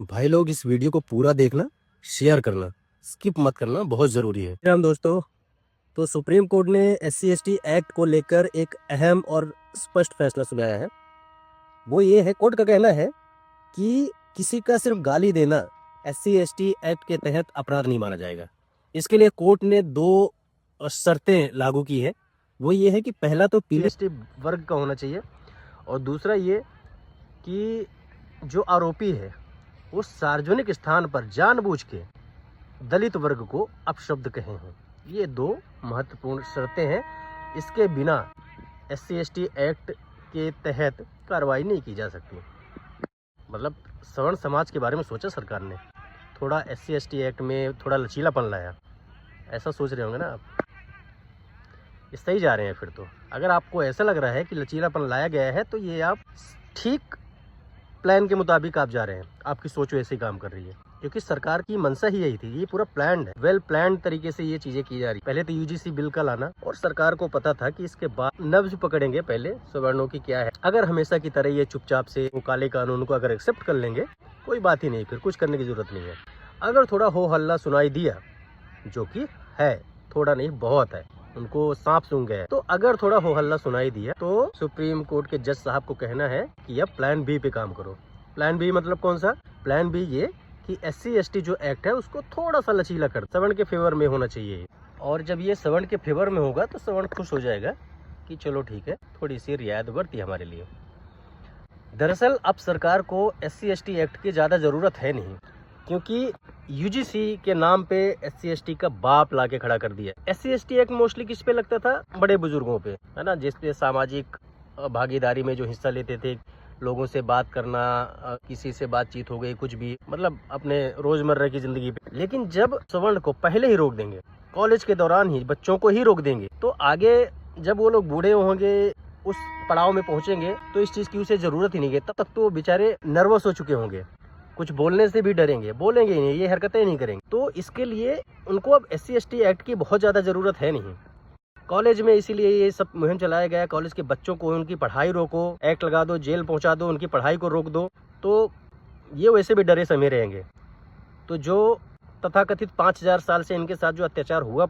भाई लोग इस वीडियो को पूरा देखना, शेयर करना, स्किप मत करना, बहुत ज़रूरी है। राम दोस्तों, तो सुप्रीम कोर्ट ने SC/ST एक्ट को लेकर एक अहम और स्पष्ट फैसला सुनाया है। वो ये है, कोर्ट का कहना है कि किसी का सिर्फ गाली देना SC/ST एक्ट के तहत अपराध नहीं माना जाएगा। इसके लिए कोर्ट ने दो शर्तें लागू की है। वो ये है कि पहला तो SC/ST वर्ग का होना चाहिए, और दूसरा ये कि जो आरोपी है वो सार्वजनिक स्थान पर जानबूझ के दलित वर्ग को अपशब्द कहे हैं। ये दो महत्वपूर्ण शर्तें हैं। इसके बिना SC/ST एक्ट के तहत कार्रवाई नहीं की जा सकती। मतलब सवर्ण समाज के बारे में सोचा सरकार ने, थोड़ा SC/ST एक्ट में थोड़ा लचीलापन लाया, ऐसा सोच रहे होंगे ना आप। ये सही जा रहे हैं फिर तो। अगर आपको ऐसा लग रहा है कि लचीलापन लाया गया है तो ये आप ठीक प्लान के मुताबिक आप जा रहे हैं, आपकी सोच वैसे ही काम कर रही है, क्योंकि सरकार की मंशा ही यही थी। ये पूरा प्लान्ड है, वेल प्लान्ड तरीके से ये चीजें की जा रही। पहले तो UGC बिल का लाना, और सरकार को पता था कि इसके बाद नब्ज पकड़ेंगे पहले सवर्णों की क्या है। अगर हमेशा की तरह ये चुपचाप से वो काले कानून को अगर एक्सेप्ट कर लेंगे, कोई बात ही नहीं, फिर कुछ करने की जरूरत नहीं है। अगर थोड़ा हो हल्ला सुनाई दिया, जो कि है, थोड़ा नहीं बहुत है, उनको सांप सूंघ गए, तो अगर थोड़ा हो हल्ला सुनाई दिया तो सुप्रीम कोर्ट के जज साहब को कहना है कि अब प्लान बी पे काम करो। प्लान बी मतलब कौन सा? प्लान बी ये कि SC/ST जो एक्ट है उसको थोड़ा सा लचीला कर, सवर्ण के फेवर में होना चाहिए। और जब ये सवर्ण के फेवर में होगा तो सवर्ण खुश हो जाएगा कि चलो ठीक है, थोड़ी सी रियायत बढ़ती हमारे लिए। दरअसल अब सरकार को SC/ST एक्ट की ज़्यादा ज़रूरत है नहीं, क्योंकि UGC के नाम पे SC/ST का बाप लाके खड़ा कर दिया। SC/ST एक्ट मोस्टली किस पे लगता था? बड़े बुजुर्गों पे, है ना, जिसपे सामाजिक भागीदारी में जो हिस्सा लेते थे, लोगों से बात करना, किसी से बातचीत हो गई, कुछ भी, मतलब अपने रोजमर्रा की जिंदगी पे। लेकिन जब सवर्ण को पहले ही रोक देंगे, कॉलेज के दौरान ही बच्चों को ही रोक देंगे, तो आगे जब वो लोग बूढ़े होंगे, उस पड़ाव में पहुंचेंगे, तो इस चीज की उसे जरूरत ही नहीं है। तब तक तो वो बेचारे नर्वस हो चुके होंगे, कुछ बोलने से भी डरेंगे, बोलेंगे ही नहीं, ये हरकतें नहीं करेंगे। तो इसके लिए उनको अब SC/ST एक्ट की बहुत ज्यादा जरूरत है नहीं। कॉलेज में इसीलिए ये सब मुहिम चलाया गया है, कॉलेज के बच्चों को उनकी पढ़ाई रोको, एक्ट लगा दो, जेल पहुंचा दो, उनकी पढ़ाई को रोक दो, तो ये वैसे भी डरे समे रहेंगे। तो जो तथाकथित 5000 साल से इनके साथ जो अत्याचार हुआ